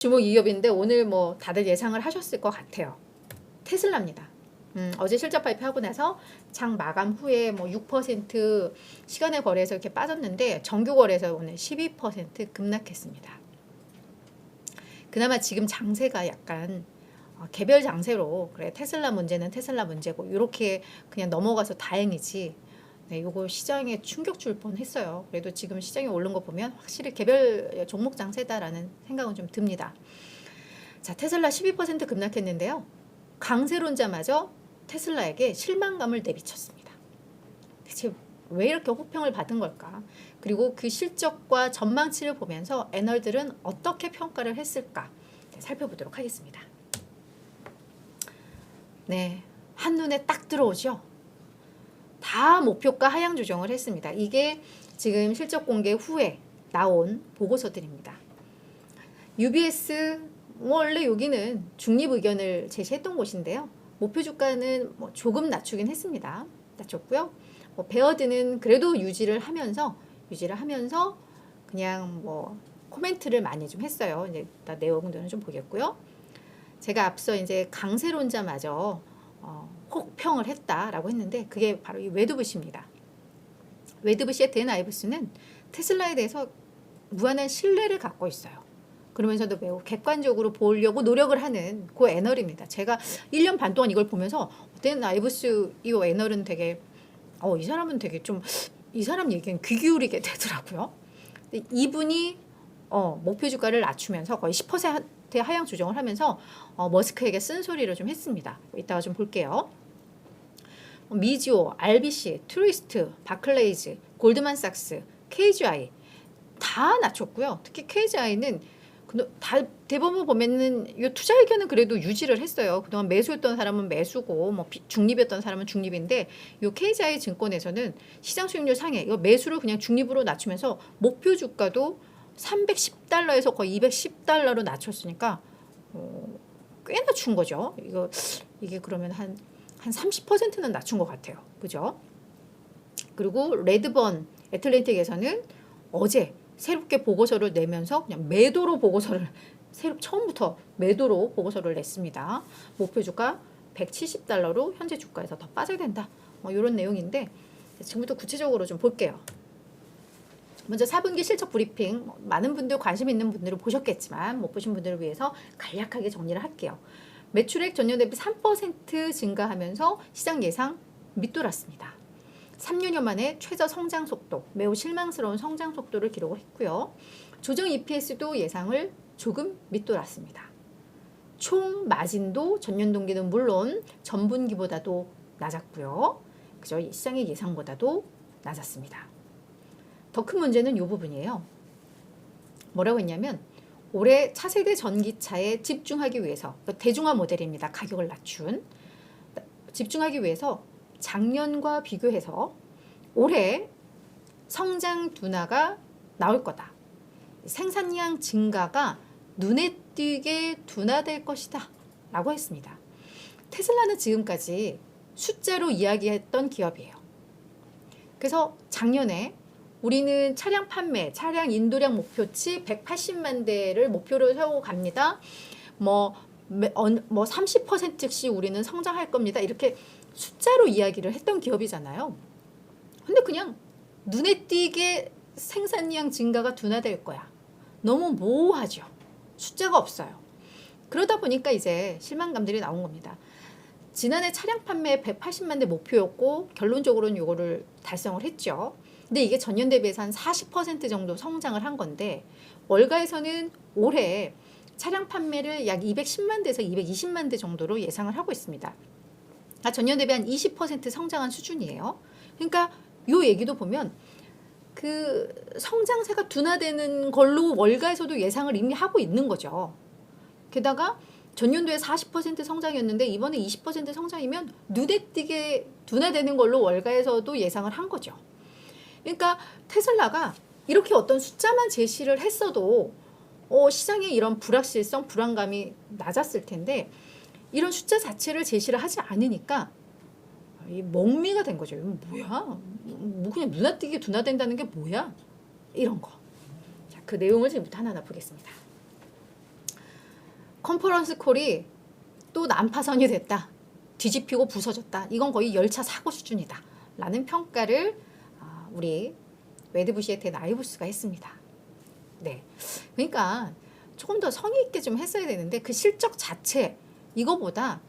주목 2기업인데 오늘 뭐 다들 예상을 하셨을 것 같아요. 테슬라입니다. 어제 실적 발표하고 나서 장 마감 후에 뭐 6% 시간의 거래에서 이렇게 빠졌는데 정규 거래에서 오늘 12% 급락했습니다. 그나마 지금 장세가 약간 개별 장세로 그래 테슬라 문제는 테슬라 문제고 이렇게 그냥 넘어가서 다행이지. 네, 요거 시장에 충격 줄 뻔했어요. 그래도 지금 시장이 오른 거 보면 확실히 개별 종목 장세다라는 생각은 좀 듭니다. 자, 테슬라 12% 급락했는데요. 강세론자마저 테슬라에게 실망감을 내비쳤습니다. 대체 왜 이렇게 호평을 받은 걸까? 그리고 그 실적과 전망치를 보면서 애널들은 어떻게 평가를 했을까? 네, 살펴보도록 하겠습니다. 네, 한눈에 딱 들어오죠? 다 목표가 하향 조정을 했습니다. 이게 지금 실적 공개 후에 나온 보고서들입니다. UBS 원래 여기는 중립 의견을 제시했던 곳인데요. 목표 주가는 뭐 조금 낮추긴 했습니다. 낮췄고요. 뭐 베어드는 그래도 유지를 하면서 그냥 뭐 코멘트를 많이 좀 했어요. 이제 내용들은 좀 보겠고요. 제가 앞서 이제 강세론자마저 혹평을 했다라고 했는데 그게 바로 이 웨드부시입니다. 웨드부시의 댄 아이브스는 테슬라에 대해서 무한한 신뢰를 갖고 있어요. 그러면서도 매우 객관적으로 보려고 노력을 하는 그 애널입니다. 제가 1년 반 동안 이걸 보면서 댄 아이브스 이 애널은 되게 이 사람은 되게 좀 이 사람 얘기는 귀 기울이게 되더라고요. 근데 이분이 목표 주가를 낮추면서 거의 10% 하향 조정을 하면서 머스크에게 쓴소리를 좀 했습니다. 이따가 좀 볼게요. 미지오, RBC, 트루이스트, 바클레이즈, 골드만삭스, KGI 다 낮췄고요. 특히 KGI는 대부분 보면은 이 투자 의견은 그래도 유지를 했어요. 그동안 매수였던 사람은 매수고 뭐 중립이었던 사람은 중립인데 이 KGI 증권에서는 시장 수익률 상해 이거 매수를 그냥 중립으로 낮추면서 목표 주가도 310달러에서 거의 210달러로 낮췄으니까 꽤 낮춘 거죠. 이게 그러면 한 30%는 낮춘 것 같아요. 그죠? 그리고 레드번 애틀랜틱에서는 어제 새롭게 보고서를 내면서 그냥 매도로 보고서를 처음부터 매도로 보고서를 냈습니다. 목표 주가 170달러로 현재 주가에서 더 빠져야 된다. 뭐 이런 내용인데 지금부터 구체적으로 좀 볼게요. 먼저 4분기 실적 브리핑 많은 분들 관심 있는 분들은 보셨겠지만 못 보신 분들을 위해서 간략하게 정리를 할게요. 매출액 전년 대비 3% 증가하면서 시장 예상 밑돌았습니다. 3년여 만에 최저 성장 속도, 매우 실망스러운 성장 속도를 기록을 했고요. 조정 EPS도 예상을 조금 밑돌았습니다. 총 마진도 전년 동기는 물론 전분기보다도 낮았고요. 그죠? 시장의 예상보다도 낮았습니다. 더 큰 문제는 이 부분이에요. 뭐라고 했냐면 올해 차세대 전기차에 집중하기 위해서 대중화 모델입니다. 가격을 낮춘 집중하기 위해서 작년과 비교해서 올해 성장 둔화가 나올 거다. 생산량 증가가 눈에 띄게 둔화될 것이다 라고 했습니다. 테슬라는 지금까지 숫자로 이야기했던 기업이에요. 그래서 작년에 우리는 차량 판매, 차량 인도량 목표치 180만 대를 목표로 세우고 갑니다. 뭐 30%씩 우리는 성장할 겁니다. 이렇게 숫자로 이야기를 했던 기업이잖아요. 근데 그냥 눈에 띄게 생산량 증가가 둔화될 거야. 너무 모호하죠. 숫자가 없어요. 그러다 보니까 이제 실망감들이 나온 겁니다. 지난해 차량 판매 180만 대 목표였고 결론적으로는 이거를 달성을 했죠. 근데 이게 전년 대비해서 한 40% 정도 성장을 한 건데 월가에서는 올해 차량 판매를 약 210만 대에서 220만 대 정도로 예상을 하고 있습니다. 전년 대비 한 20% 성장한 수준이에요. 그러니까 이 얘기도 보면 그 성장세가 둔화되는 걸로 월가에서도 예상을 이미 하고 있는 거죠. 게다가 전년도에 40% 성장이었는데 이번에 20% 성장이면 눈에 띄게 둔화되는 걸로 월가에서도 예상을 한 거죠. 그러니까 테슬라가 이렇게 어떤 숫자만 제시를 했어도 시장에 이런 불확실성, 불안감이 낮았을 텐데 이런 숫자 자체를 제시를 하지 않으니까 멍미가 된 거죠. 이건 뭐야? 뭐 그냥 눈에 띄게 둔화된다는 게 뭐야? 이런 거. 자, 그 내용을 지금부터 하나하나 보겠습니다. 컨퍼런스 콜이 또 난파선이 됐다. 뒤집히고 부서졌다. 이건 거의 열차 사고 수준이다. 라는 평가를 우리 웨드부시의 나이부스가 했습니다. 네. 그러니까 조금 더 성의 있게 좀 했어야 되는데 그 실적 자체 이거보다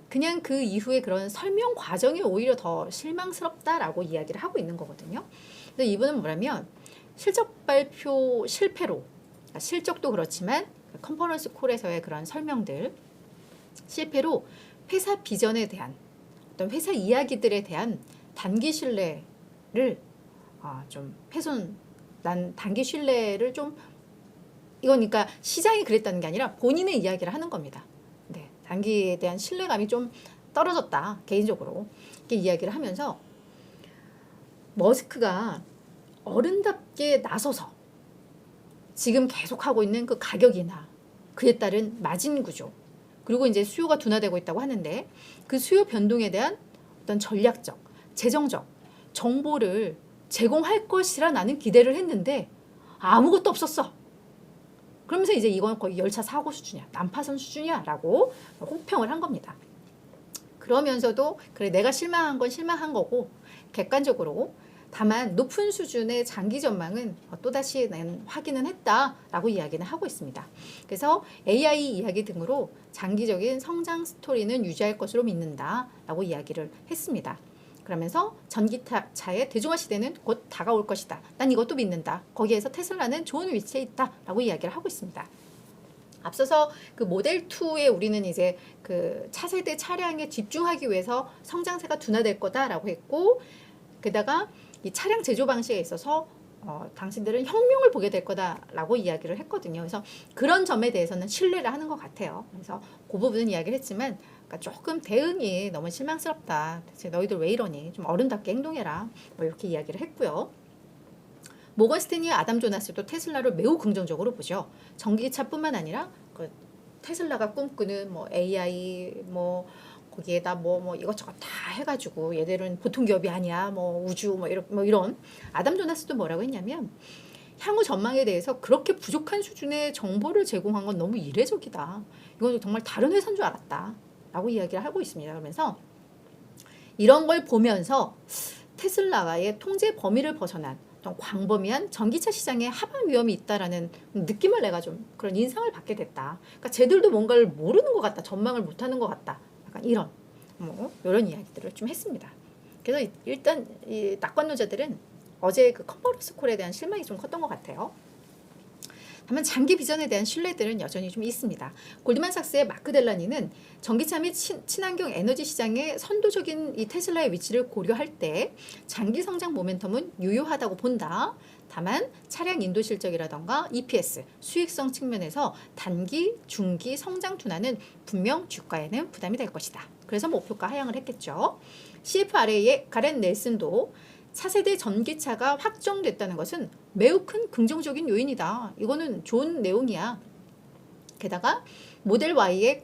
그냥 그 이후에 그런 설명 과정이 오히려 더 실망스럽다라고 이야기를 하고 있는 거거든요. 근데 이분은 뭐냐면 실적 발표 실패로 실적도 그렇지만 컨퍼런스 콜에서의 그런 설명들 실패로 회사 비전에 대한 어떤 회사 이야기들에 대한 단기 신뢰를 좀 훼손난 단기 신뢰를 좀 이건 그러니까 시장이 그랬다는 게 아니라 본인의 이야기를 하는 겁니다. 네, 단기에 대한 신뢰감이 좀 떨어졌다 개인적으로 이렇게 이야기를 하면서 머스크가 어른답게 나서서 지금 계속하고 있는 그 가격이나 그에 따른 마진 구조 그리고 이제 수요가 둔화되고 있다고 하는데 그 수요 변동에 대한 어떤 전략적, 재정적 정보를 제공할 것이라 나는 기대를 했는데 아무것도 없었어. 그러면서 이제 이건 거의 열차 사고 수준이야. 난파선 수준이야. 라고 혹평을 한 겁니다. 그러면서도 그래 내가 실망한 건 실망한 거고 객관적으로 다만 높은 수준의 장기 전망은 또다시 난 확인은 했다라고 이야기는 하고 있습니다. 그래서 AI 이야기 등으로 장기적인 성장 스토리는 유지할 것으로 믿는다라고 이야기를 했습니다. 그러면서 전기차의 대중화 시대는 곧 다가올 것이다. 난 이것도 믿는다. 거기에서 테슬라는 좋은 위치에 있다라고 이야기를 하고 있습니다. 앞서서 그 모델 2에 우리는 이제 그 차세대 차량에 집중하기 위해서 성장세가 둔화될 거다라고 했고 게다가 이 차량 제조 방식에 있어서 당신들은 혁명을 보게 될 거다라고 이야기를 했거든요. 그래서 그런 점에 대해서는 신뢰를 하는 것 같아요. 그래서 그 부분은 이야기를 했지만 그러니까 조금 대응이 너무 실망스럽다. 대체 너희들 왜 이러니? 좀 어른답게 행동해라. 뭐 이렇게 이야기를 했고요. 모건 스탠리와 아담 조나스도 테슬라를 매우 긍정적으로 보죠. 전기차뿐만 아니라 그 테슬라가 꿈꾸는 뭐 AI 뭐 거기에다 뭐 이것저것 다 해가지고 얘들은 보통 기업이 아니야. 뭐 우주 뭐 이런 아담 조나스도 뭐라고 했냐면 향후 전망에 대해서 그렇게 부족한 수준의 정보를 제공한 건 너무 이례적이다. 이건 정말 다른 회사인 줄 알았다. 라고 이야기를 하고 있습니다. 그러면서 이런 걸 보면서 테슬라의 통제 범위를 벗어난 좀 광범위한 전기차 시장에 하방 위험이 있다라는 느낌을 내가 좀 그런 인상을 받게 됐다. 그러니까 쟤들도 뭔가를 모르는 것 같다. 전망을 못하는 것 같다. 약간 이런 이런 이야기들을 좀 했습니다. 그래서 일단 이 낙관론자들은 어제 그 컨퍼런스 콜에 대한 실망이 좀 컸던 것 같아요. 다만 장기 비전에 대한 신뢰들은 여전히 좀 있습니다. 골드만삭스의 마크 델라니는 전기차 및 친환경 에너지 시장의 선도적인 이 테슬라의 위치를 고려할 때 장기 성장 모멘텀은 유효하다고 본다. 다만 차량 인도 실적이라던가 EPS, 수익성 측면에서 단기, 중기 성장 둔화는 분명 주가에는 부담이 될 것이다. 그래서 목표가 하향을 했겠죠. CFRA의 가렌 넬슨도 차세대 전기차가 확정됐다는 것은 매우 큰 긍정적인 요인이다. 이거는 좋은 내용이야. 게다가 모델 Y가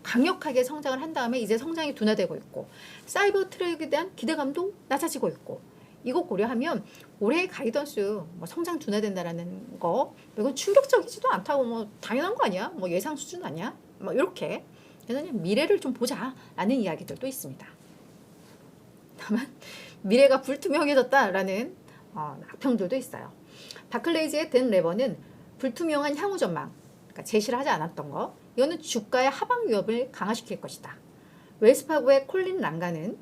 강력하게 성장을 한 다음에 이제 성장이 둔화되고 있고 사이버 트랙에 대한 기대감도 낮아지고 있고 이거 고려하면 올해 가이던스 성장 둔화된다라는 거 이건 충격적이지도 않다고 뭐 당연한 거 아니야? 뭐 예상 수준 아니야? 뭐 이렇게 그래서 그냥 미래를 좀 보자라는 이야기들도 있습니다. 다만 미래가 불투명해졌다라는 악평들도 있어요. 바클레이즈의 댄 레버는 불투명한 향후 전망, 그러니까 제시를 하지 않았던 거, 이거는 주가의 하방 위협을 강화시킬 것이다. 웰스파고의 콜린 랑가는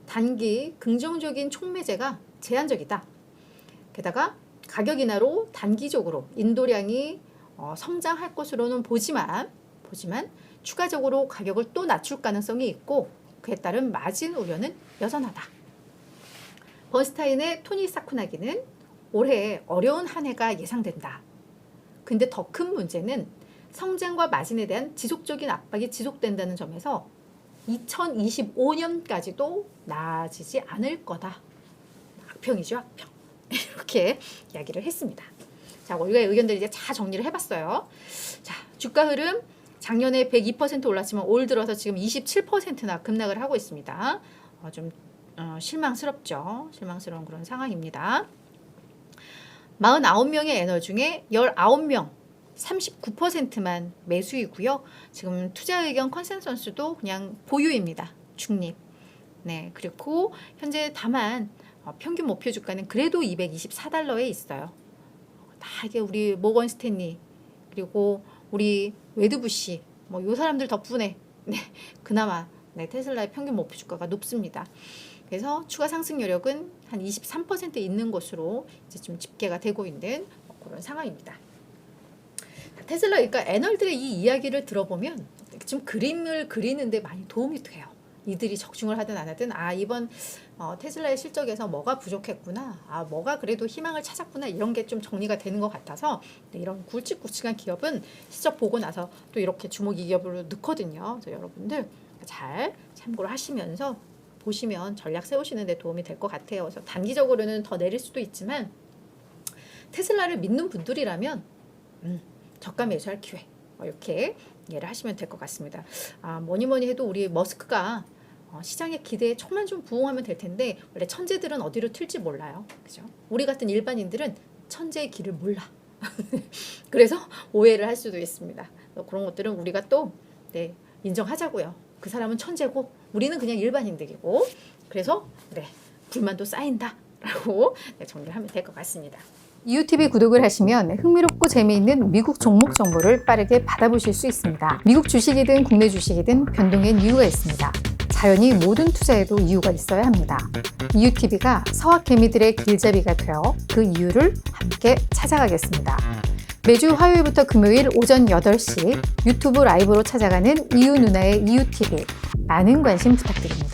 단기 긍정적인 촉매제가 제한적이다. 게다가 가격 인하로 단기적으로 인도량이 성장할 것으로는 보지만 추가적으로 가격을 또 낮출 가능성이 있고 그에 따른 마진 우려는 여전하다. 번스타인의 토니 사쿠나기는 올해 어려운 한 해가 예상된다. 근데 더 큰 문제는 성장과 마진에 대한 지속적인 압박이 지속된다는 점에서 2025년까지도 나아지지 않을 거다. 악평이죠, 악평. 이렇게 이야기를 했습니다. 자, 우리가 의견들 이제 다 정리를 해봤어요. 자, 주가 흐름 작년에 102% 올랐지만 올 들어서 지금 27%나 급락을 하고 있습니다. 좀 실망스럽죠. 실망스러운 그런 상황입니다. 49명의 애널 중에 19명 39%만 매수이고요. 지금 투자 의견 컨센서스도 그냥 보유입니다. 중립. 네, 그리고 현재 다만 평균 목표 주가는 그래도 224달러에 있어요. 다 이게 우리 모건 스탠리 그리고 우리 웨드부시 뭐 요 사람들 덕분에 네, 그나마 네, 테슬라의 평균 목표 주가가 높습니다. 그래서 추가 상승 여력은 한 23% 있는 것으로 이제 좀 집계가 되고 있는 그런 상황입니다. 테슬라 그러니까 애널들의 이 이야기를 들어보면 좀 그림을 그리는데 많이 도움이 돼요. 이들이 적중을 하든 안 하든 이번 테슬라의 실적에서 뭐가 부족했구나, 뭐가 그래도 희망을 찾았구나 이런 게 좀 정리가 되는 것 같아서 이런 굵직굵직한 기업은 실적 보고 나서 또 이렇게 주목이 기업으로 넣거든요. 그래서 여러분들 잘 참고를 하시면서 보시면 전략 세우시는 데 도움이 될 것 같아요. 그래서 단기적으로는 더 내릴 수도 있지만 테슬라를 믿는 분들이라면 저가 매수할 기회 이렇게 이해를 하시면 될 것 같습니다. 뭐니 해도 우리 머스크가 시장의 기대에 조금만 좀 부응하면 될 텐데 원래 천재들은 어디로 튈지 몰라요. 그죠? 우리 같은 일반인들은 천재의 길을 몰라. 그래서 오해를 할 수도 있습니다. 그런 것들은 우리가 또 네, 인정하자고요. 그 사람은 천재고 우리는 그냥 일반인들이고 그래서 네, 불만도 쌓인다라고 네, 정리를 하면 될 것 같습니다. 이웃TV 구독을 하시면 흥미롭고 재미있는 미국 종목 정보를 빠르게 받아보실 수 있습니다. 미국 주식이든 국내 주식이든 변동엔 이유가 있습니다. 자연히 모든 투자에도 이유가 있어야 합니다. 이웃TV가 서학 개미들의 길잡이가 되어 그 이유를 함께 찾아가겠습니다. 매주 화요일부터 금요일 오전 8시 유튜브 라이브로 찾아가는 이웃 누나의 이웃TV 많은 관심 부탁드립니다.